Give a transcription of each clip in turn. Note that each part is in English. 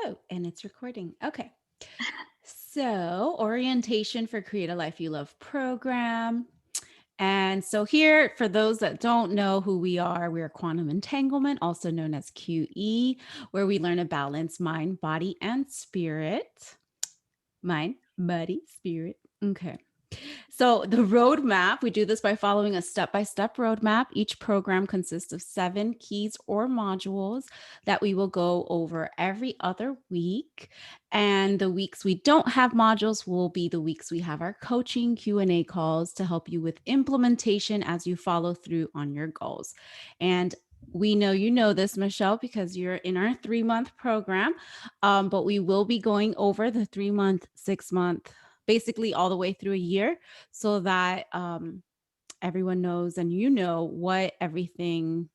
Oh, and it's recording. Okay. So, orientation for Create a Life You Love program. And so, here, for those that don't know who we are, we're quantum entanglement, also known as QE, where we learn to balance mind, body, and spirit. Mind, body, spirit. Okay. So, the roadmap, we do this by following a step by step roadmap. Each program consists of 7 keys or modules that we will go over every other week. And the weeks we don't have modules will be the weeks we have our coaching Q&A calls to help you with implementation as you follow through on your goals. And we know you know this, Michelle, because you're in our 3-month program. But we will be going over the 3-month, 6-month, basically all the way through a year, so that everyone knows and you know what everything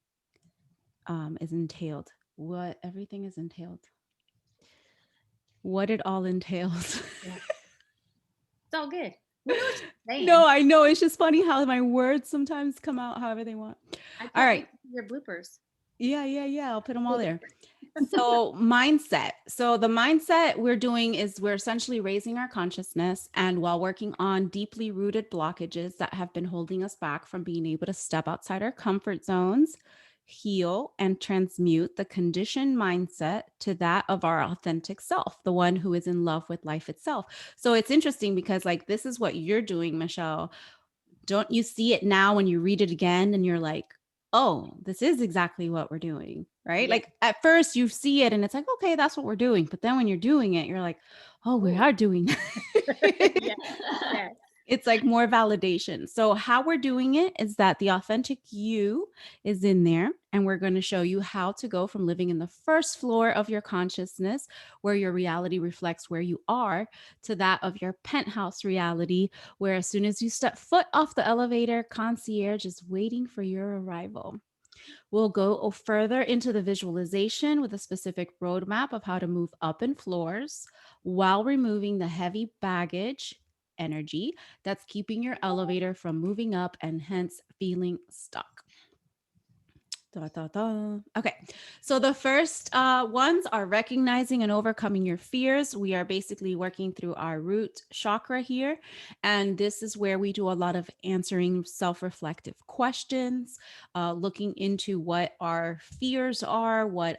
is entailed, what everything is entailed, what it all entails. Yeah. It's all good. We know what you're No, saying. I know. It's just funny how my words sometimes come out however they want. I All can't wait right. to see your bloopers. Yeah. I'll put them all there. So, mindset. So, the mindset we're doing is we're essentially raising our consciousness and while working on deeply rooted blockages that have been holding us back from being able to step outside our comfort zones, heal, and transmute the conditioned mindset to that of our authentic self, the one who is in love with life itself. So, it's interesting because, like, this is what you're doing, Michelle. Don't you see it now when you read it again and you're like, oh, this is exactly what we're doing, right? Yeah. Like at first you see it and it's like, okay, that's what we're doing. But then when you're doing it, you're like, oh, we Oh, are doing yes, yes. it's like more validation. So, how we're doing it is that the authentic you is in there, and we're going to show you how to go from living in the first floor of your consciousness, where your reality reflects where you are, to that of your penthouse reality, where as soon as you step foot off the elevator, concierge is waiting for your arrival. We'll go further into the visualization with a specific roadmap of how to move up in floors while removing the heavy baggage energy that's keeping your elevator from moving up and hence feeling stuck. Da, da, da. Okay, so the first ones are recognizing and overcoming your fears. We are basically working through our root chakra here. And this is where we do a lot of answering self reflective questions, looking into what our fears are, what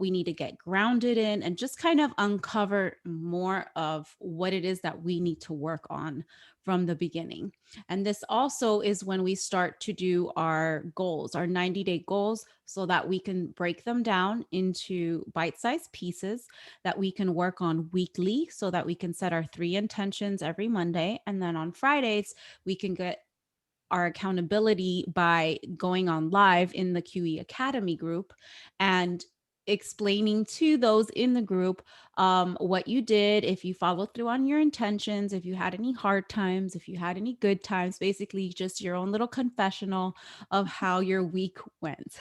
we need to get grounded in, and just kind of uncover more of what it is that we need to work on from the beginning. And this also is when we start to do our goals, our 90-day goals, so that we can break them down into bite sized pieces that we can work on weekly so that we can set our 3 intentions every Monday. And then on Fridays, we can get our accountability by going on live in the QE Academy group and explaining to those in the group what you did, if you followed through on your intentions, if you had any hard times, if you had any good times, basically just your own little confessional of how your week went.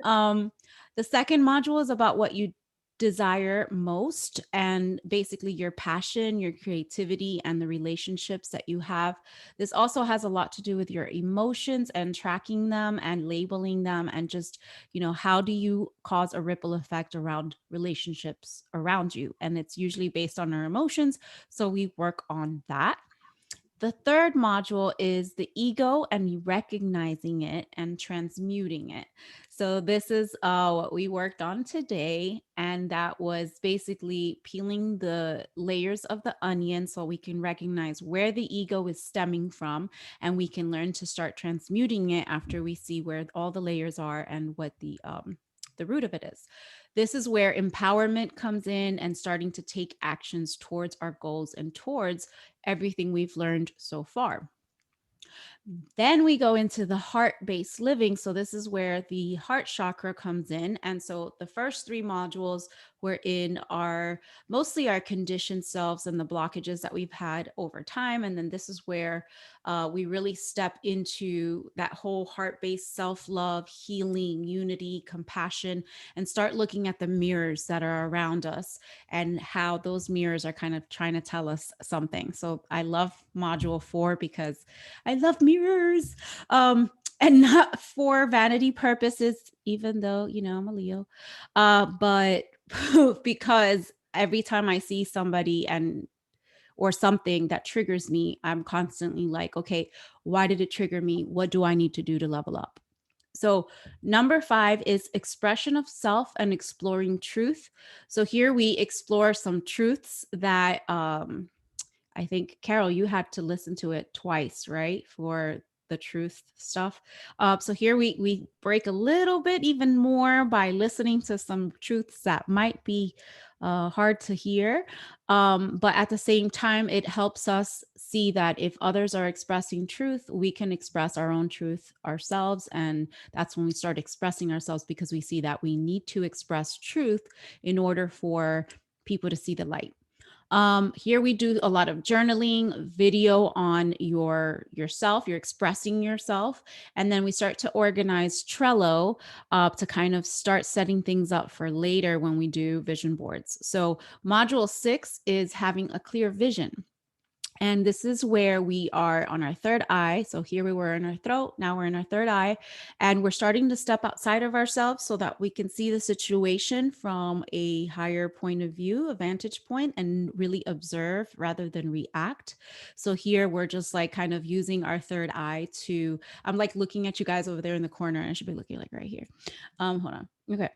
um, the second module is about what you desire most and basically your passion, your creativity, and the relationships that you have. This also has a lot to do with your emotions and tracking them and labeling them, and just, how do you cause a ripple effect around relationships around you? And it's usually based on our emotions. So we work on that. The third module is the ego and recognizing it and transmuting it. So, this is what we worked on today. And that was basically peeling the layers of the onion so we can recognize where the ego is stemming from. And we can learn to start transmuting it after we see where all the layers are and what the root of it is. This is where empowerment comes in and starting to take actions towards our goals and towards everything we've learned so far. Then we go into the heart based living. So, this is where the heart chakra comes in. And so, the first 3 modules were in our mostly our conditioned selves and the blockages that we've had over time. And then this is where we really step into that whole heart based self love, healing, unity, compassion, and start looking at the mirrors that are around us and how those mirrors are kind of trying to tell us something. So, I love module 4 because I love mirrors. And not for vanity purposes, even though, you know, I'm a Leo, but because every time I see somebody and or something that triggers me, I'm constantly like, okay, why did it trigger me? What do I need to do to level up? So, number 5 is expression of self and exploring truth. So, here we explore some truths that I think, Carol, you had to listen to it twice, right? For the truth stuff. So here we break a little bit even more by listening to some truths that might be hard to hear. But at the same time, it helps us see that if others are expressing truth, we can express our own truth ourselves. And that's when we start expressing ourselves, because we see that we need to express truth in order for people to see the light. Here we do a lot of journaling, video on yourself, you're expressing yourself, and then we start to organize Trello to kind of start setting things up for later when we do vision boards. So module 6 is having a clear vision. And this is where we are on our third eye. So here we were in our throat, now we're in our third eye, and we're starting to step outside of ourselves so that we can see the situation from a higher point of view, a vantage point, and really observe rather than react. So here we're just like kind of using our third eye to, I'm like looking at you guys over there in the corner, and I should be looking like right here. Hold on. Okay.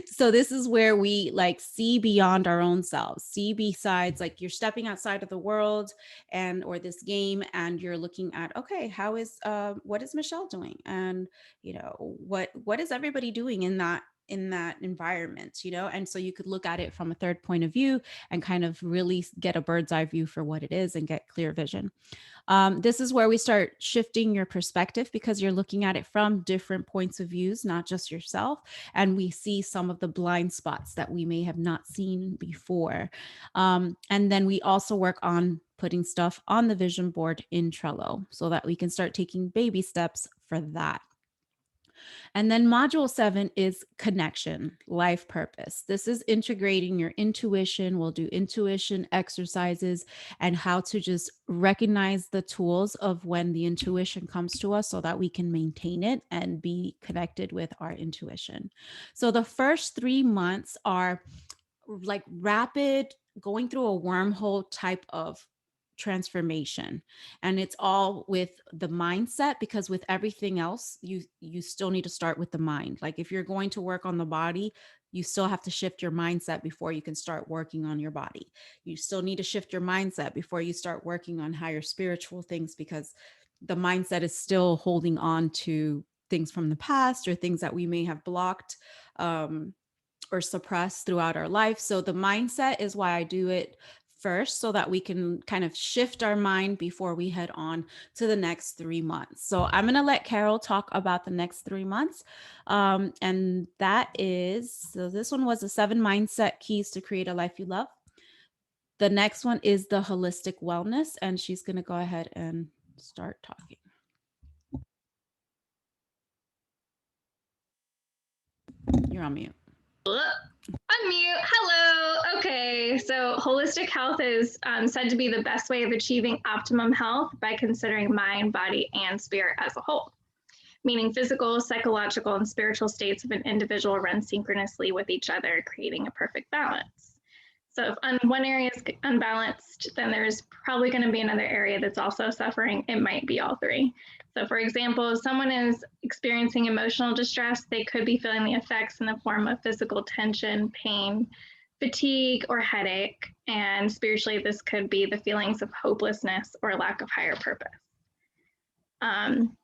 So this is where we like see beyond our own selves, see besides, like you're stepping outside of the world and or this game, and you're looking at, okay, how is what is Michelle doing, and you know what is everybody doing in that environment, you know. And so you could look at it from a third point of view and kind of really get a bird's eye view for what it is and get clear vision. This is where we start shifting your perspective, because you're looking at it from different points of views, not just yourself. And we see some of the blind spots that we may have not seen before. And then we also work on putting stuff on the vision board in Trello so that we can start taking baby steps for that. And then module 7 is connection, life purpose. This is integrating your intuition. We'll do intuition exercises and how to just recognize the tools of when the intuition comes to us so that we can maintain it and be connected with our intuition. So the first 3 months are like rapid, going through a wormhole type of transformation, and it's all with the mindset, because with everything else you still need to start with the mind. Like if you're going to work on the body, you still have to shift your mindset before you can start working on your body. You still need to shift your mindset before you start working on higher spiritual things, because the mindset is still holding on to things from the past or things that we may have blocked or suppressed throughout our life. So the mindset is why I do it first, so that we can kind of shift our mind before we head on to the next 3 months. So I'm going to let Carol talk about the next 3 months. And that is, so this one was the 7 mindset keys to create a life you love. The next one is the holistic wellness, and she's going to go ahead and start talking. You're on mute. Unmute. Hello. Okay. So, holistic health is said to be the best way of achieving optimum health by considering mind, body, and spirit as a whole, meaning physical, psychological, and spiritual states of an individual run synchronously with each other, creating a perfect balance. So, if one area is unbalanced, then there's probably going to be another area that's also suffering. It might be all three. So for example, if someone is experiencing emotional distress, they could be feeling the effects in the form of physical tension, pain, fatigue, or headache. And spiritually, this could be the feelings of hopelessness or lack of higher purpose. Moving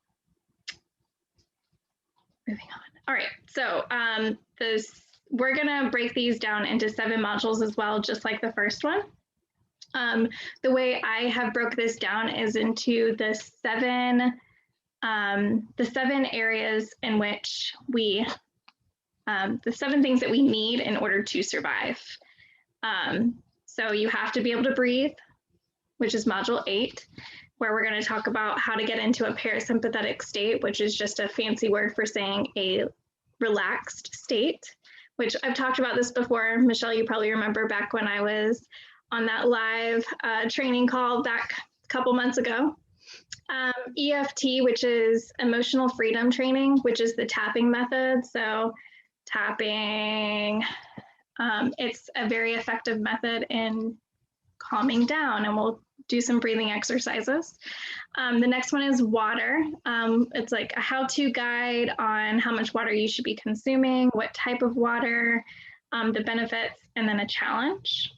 on. All right, so we're gonna break these down into 7 modules as well, just like the first one. The way I have broke this down is into the seven areas in which we, the 7 things that we need in order to survive. So you have to be able to breathe, which is module 8, where we're going to talk about how to get into a parasympathetic state, which is just a fancy word for saying a relaxed state, which I've talked about this before. Michelle, you probably remember back when I was on that live training call back a couple months ago. EFT, which is emotional freedom training, which is the tapping method. So, tapping, it's a very effective method in calming down, and we'll do some breathing exercises. The next one is water. It's like a how-to guide on how much water you should be consuming, what type of water, the benefits, and then a challenge.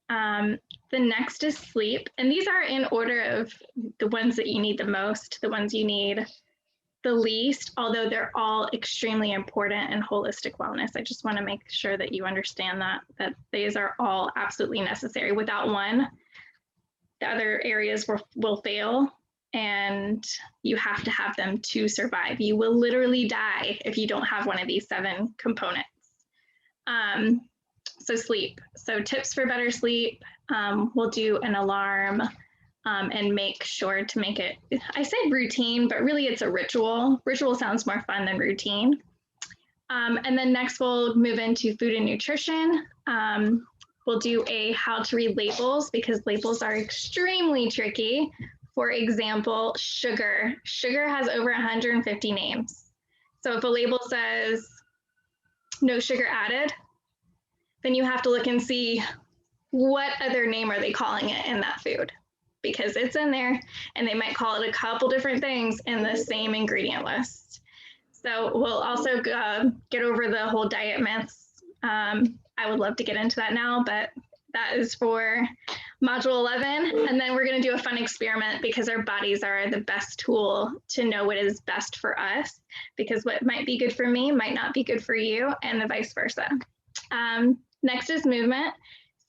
The next is sleep. And these are in order of the ones that you need the most, the ones you need the least, although they're all extremely important in holistic wellness. I just want to make sure that you understand that these are all absolutely necessary. Without one, the other areas will fail, and you have to have them to survive. You will literally die if you don't have one of these 7 components. So sleep. So tips for better sleep. We'll do an alarm and make sure to make it, I said routine, but really it's a ritual. Ritual sounds more fun than routine. And then next we'll move into food and nutrition. We'll do a how to read labels, because labels are extremely tricky. For example, sugar. Sugar has over 150 names. So if a label says no sugar added, then you have to look and see what other name are they calling it in that food, because it's in there and they might call it a couple different things in the same ingredient list. So we'll also get over the whole diet myths. I would love to get into that now, but that is for module 11. And then we're going to do a fun experiment, because our bodies are the best tool to know what is best for us, because what might be good for me might not be good for you, and the vice versa. Next is movement.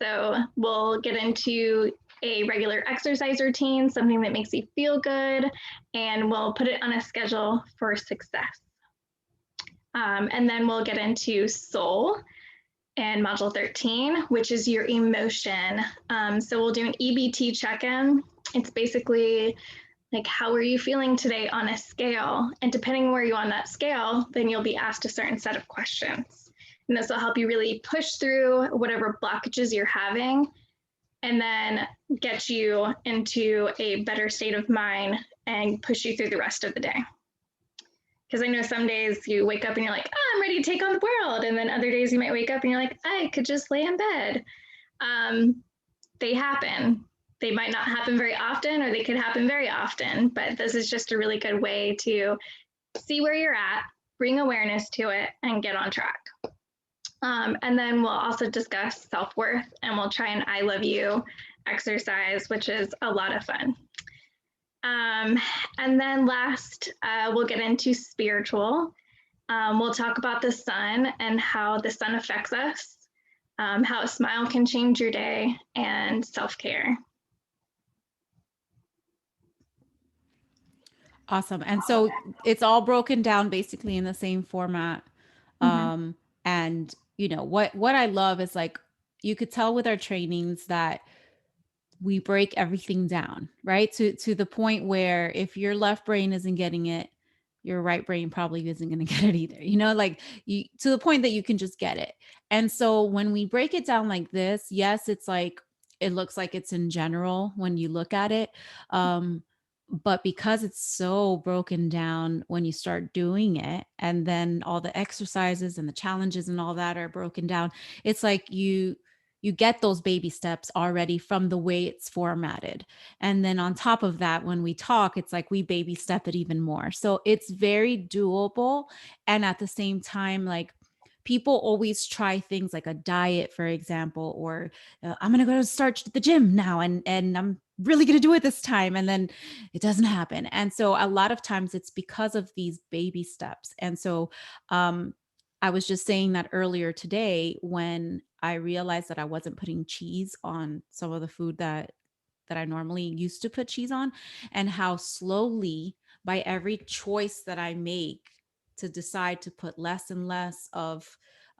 So we'll get into a regular exercise routine, something that makes you feel good, and we'll put it on a schedule for success. And then we'll get into soul and module 13, which is your emotion. So we'll do an EBT check-in. It's basically like, how are you feeling today on a scale? And depending where you are on that scale, then you'll be asked a certain set of questions. And this will help you really push through whatever blockages you're having, and then get you into a better state of mind and push you through the rest of the day. Because I know some days you wake up and you're like, oh, I'm ready to take on the world. And then other days you might wake up and you're like, I could just lay in bed. They happen. They might not happen very often, or they could happen very often, but this is just a really good way to see where you're at, bring awareness to it, and get on track. And then we'll also discuss self-worth, and we'll try an I love you exercise, which is a lot of fun. And then last, we'll get into spiritual. We'll talk about the sun and how the sun affects us, how a smile can change your day, and self-care. Awesome. And so it's all broken down basically in the same format. Mm-hmm. And you know, what I love is, like, you could tell with our trainings that we break everything down, right? To the point where if your left brain isn't getting it, your right brain probably isn't going to get it either. You know, like, you, to the point that you can just get it. And so when we break it down like this, yes, it's like, it looks like it's in general when you look at it. But because it's so broken down when you start doing it, and then all the exercises and the challenges and all that are broken down, it's like you get those baby steps already from the way it's formatted. And then on top of that, when we talk, it's like we baby step it even more. So it's very doable. And at the same time, like, people always try things like a diet, for example, or I'm going to go start the gym now, and I'm really going to do it this time. And then it doesn't happen. And so a lot of times it's because of these baby steps. And so, I was just saying that earlier today when I realized that I wasn't putting cheese on some of the food that I normally used to put cheese on, and how slowly, by every choice that I make to decide to put less and less of,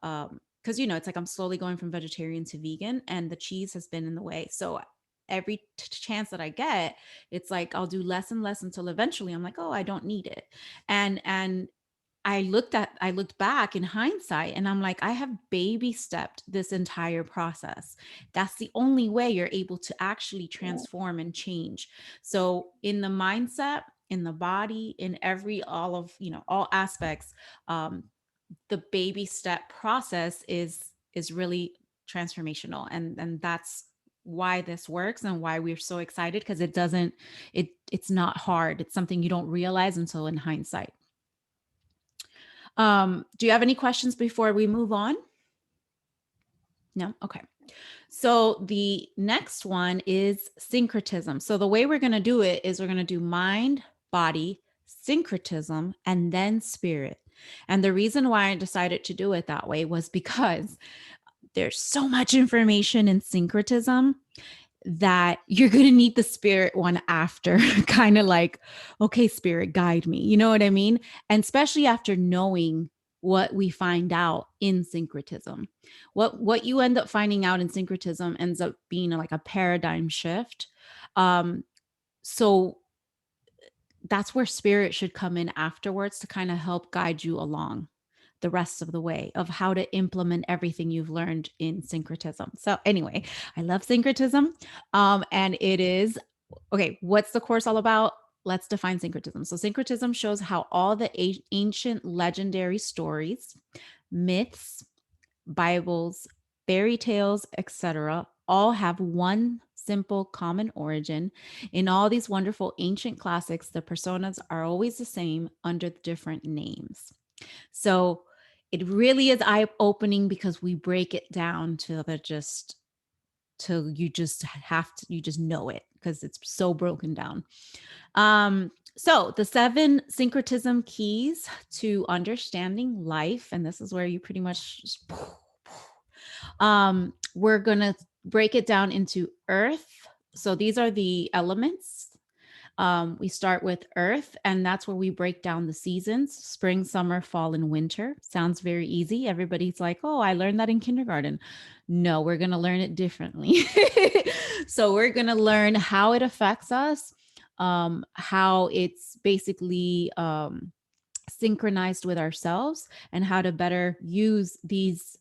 because you know, it's like I'm slowly going from vegetarian to vegan, and the cheese has been in the way. So every chance that I get, it's like I'll do less and less until eventually I'm like, oh, I don't need it. And I looked back in hindsight and I'm like, I have baby stepped this entire process. That's the only way you're able to actually transform and change. So in the mindset, in the body, in every, all of, all aspects, um, the baby step process is really transformational. And that's why this works and why we're so excited, because it's not hard. It's something you don't realize until in hindsight. Do you have any questions before we move on? No? Okay. So the next one is syncretism. So the way we're going to do it is we're going to do mind, body, syncretism, and then spirit. And the reason why I decided to do it that way was because there's so much information in syncretism that you're going to need the spirit one after. Kind of like, okay, spirit, guide me. You know what I mean? And especially after knowing what we find out in syncretism. What you end up finding out in syncretism ends up being like a paradigm shift. So that's where spirit should come in afterwards to kind of help guide you along the rest of the way of how to implement everything you've learned in syncretism. So anyway, I love syncretism. And it is okay. What's the course all about? Let's define syncretism. So syncretism shows how all the ancient legendary stories, myths, Bibles, fairy tales, etc., all have one simple common origin. In all these wonderful ancient classics, the personas are always the same under different names. So it really is eye opening because we break it down to the just till you just have to, you just know it because it's so broken down. So the 7 syncretism keys to understanding life, and this is where you pretty much just, we're gonna break it down into earth. So these are the elements. We start with earth, and that's where we break down the seasons: spring, summer, fall, and winter. Sounds very easy. Everybody's like, oh, I learned that in kindergarten. No, we're going to learn it differently. So we're going to learn how it affects us, how it's basically synchronized with ourselves, and how to better use these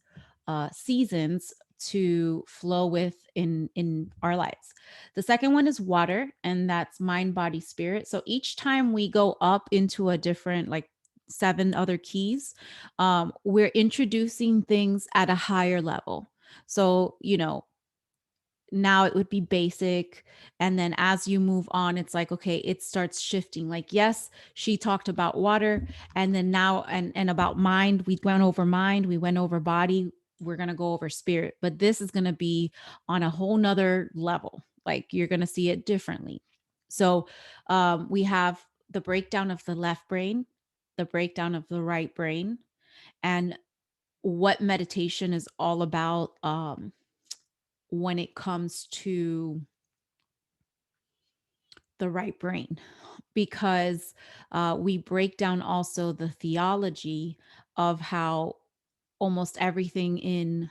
seasons to flow with in our lives. The second one is water, and that's mind, body, spirit. So each time we go up into a different, like 7 other keys, we're introducing things at a higher level. So now it would be basic, and then as you move on, it's like, okay, it starts shifting. Like, yes, she talked about water, and then now and about mind, we went over mind, we went over body, we're going to go over spirit, but this is going to be on a whole nother level. Like, you're going to see it differently. So we have the breakdown of the left brain, the breakdown of the right brain, and what meditation is all about, when it comes to the right brain, because we break down also the theology of how almost everything in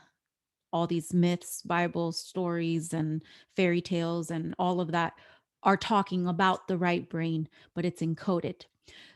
all these myths, Bible stories, and fairy tales, and all of that are talking about the right brain, but it's encoded.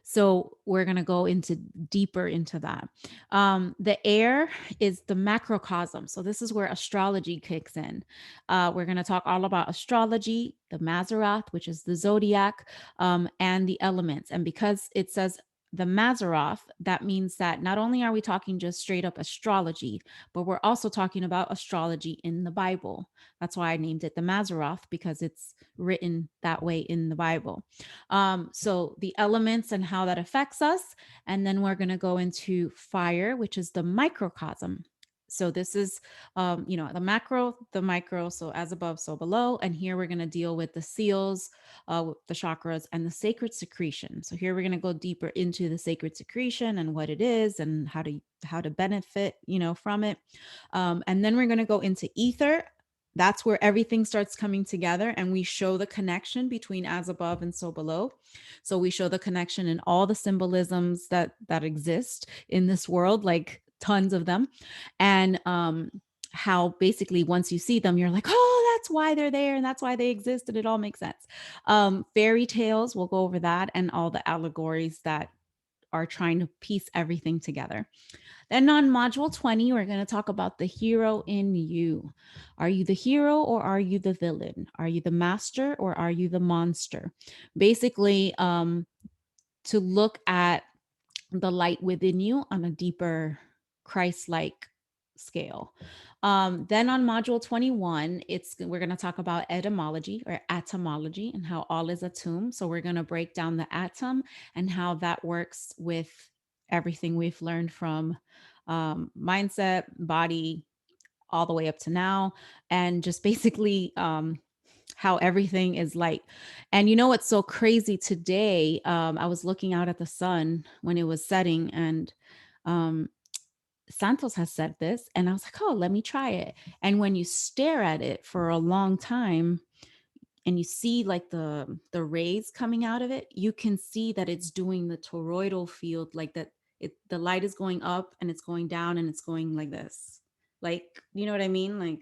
So we're going to go into deeper into that. The air is the macrocosm. So this is where astrology kicks in. We're going to talk all about astrology, the Mazzaroth, which is the zodiac, and the elements. And because it says the Mazzaroth, that means that not only are we talking just straight up astrology, but we're also talking about astrology in the Bible. That's why I named it the Mazzaroth, because it's written that way in the Bible. So the elements and how that affects us. And then we're going to go into fire, which is the microcosm. So this is, the macro, the micro, so as above, so below. And here we're going to deal with the seals, the chakras, and the sacred secretion. So here we're going to go deeper into the sacred secretion and what it is and how to benefit, from it. And then we're going to go into ether. That's where everything starts coming together, and we show the connection between as above and so below. So we show the connection in all the symbolisms that exist in this world, like tons of them. And how basically once you see them, you're like, oh, that's why they're there and that's why they exist, and it all makes sense. Fairy tales, we'll go over that, and all the allegories that are trying to piece everything together. Then on module 20, we're going to talk about the hero in you. Are you the hero or are you the villain? Are you the master or are you the monster? Basically, to look at the light within you on a deeper Christ-like scale. Then on module 21, we're going to talk about etymology or atomology and how all is atom. So we're going to break down the atom and how that works with everything we've learned from mindset, body, all the way up to now, and just basically how everything is light. And you know what's so crazy today? I was looking out at the sun when it was setting, and um, Santos has said this, and I was like, oh, let me try it. And when you stare at it for a long time, and you see like the rays coming out of it, you can see that it's doing the toroidal field, like that. The light is going up and it's going down and it's going like this, like, you know what I mean, like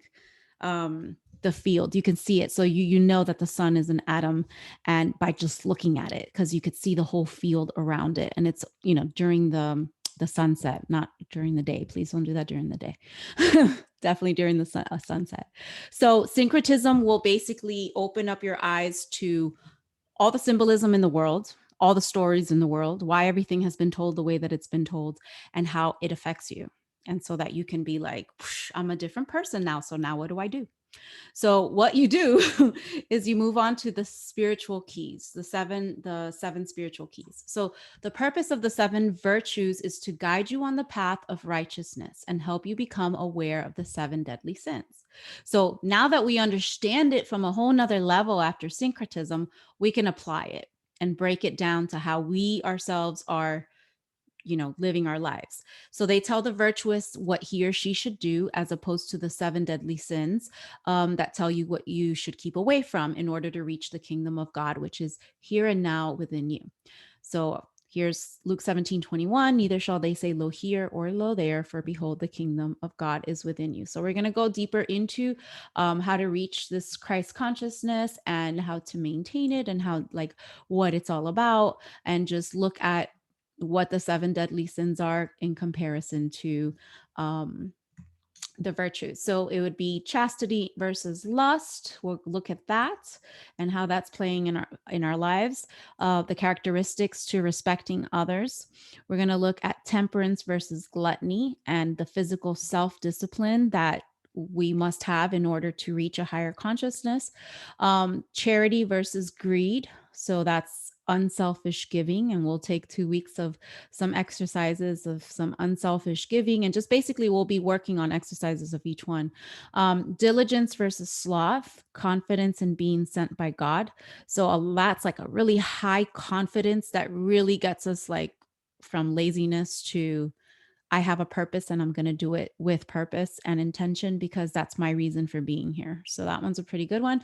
the field, you can see it. So you know that the sun is an atom, and by just looking at it, because you could see the whole field around it. And it's, during the sunset, not during the day. Please don't do that during the day. Definitely during the sunset. So syncretism will basically open up your eyes to all the symbolism in the world, all the stories in the world, why everything has been told the way that it's been told, and how it affects you. And so that you can be like, I'm a different person now. So now what do I do? So what you do is you move on to the spiritual keys, the seven spiritual keys. So the purpose of the seven virtues is to guide you on the path of righteousness and help you become aware of the seven deadly sins. So now that we understand it from a whole nother level after syncretism, we can apply it and break it down to how we ourselves are, living our lives. So they tell the virtuous what he or she should do, as opposed to the seven deadly sins that tell you what you should keep away from in order to reach the kingdom of God, which is here and now within you. So here's Luke 17:21. Neither shall they say, lo here or lo there, for behold, the kingdom of God is within you. So we're going to go deeper into how to reach this Christ consciousness and how to maintain it, and how, like, what it's all about, and just look at what the seven deadly sins are in comparison to um, the virtues. So it would be chastity versus lust. We'll look at that and how that's playing in our lives. The characteristics to respecting others. We're going to look at temperance versus gluttony and the physical self-discipline that we must have in order to reach a higher consciousness. Charity versus greed. So that's unselfish giving. And we'll take 2 weeks of some exercises of some unselfish giving, and just basically we'll be working on exercises of each one. Diligence versus sloth, confidence in being sent by God. So that's like a really high confidence that really gets us like from laziness to, I have a purpose and I'm going to do it with purpose and intention because that's my reason for being here. So that one's a pretty good one.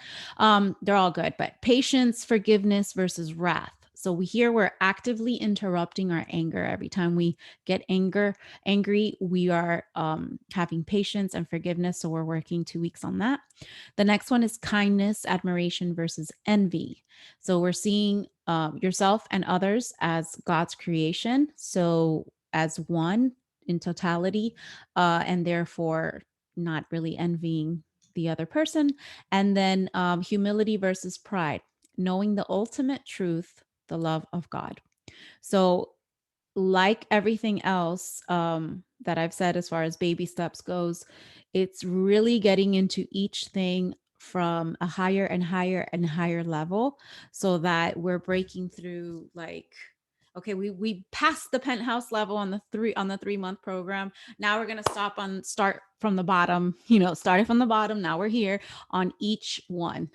They're all good, but patience, forgiveness versus wrath. So we're actively interrupting our anger. Every time we get angry, we are having patience and forgiveness. So we're working 2 weeks on that. The next one is kindness, admiration versus envy. So we're seeing yourself and others as God's creation. So as one in totality, and therefore not really envying the other person. And then humility versus pride, knowing the ultimate truth, the love of God. So like everything else that I've said as far as baby steps goes, it's really getting into each thing from a higher and higher and higher level, so that we're breaking through, like, okay, we passed the penthouse level on the 3-month program. Now we're going to start from the bottom, started from the bottom. Now we're here on each one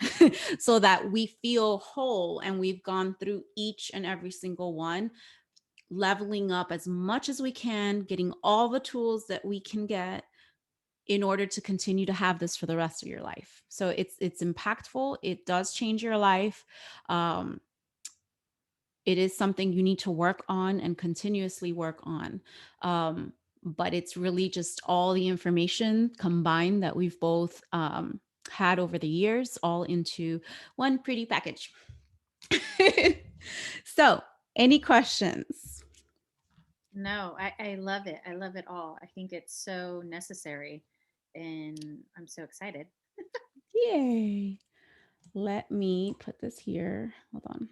so that we feel whole and we've gone through each and every single one, leveling up as much as we can, getting all the tools that we can get in order to continue to have this for the rest of your life. So it's impactful. It does change your life. It is something you need to work on and continuously work on. But it's really just all the information combined that we've both had over the years, all into one pretty package. So, any questions? No, I love it. I love it all. I think it's so necessary, and I'm so excited. Yay. Let me put this here. Hold on.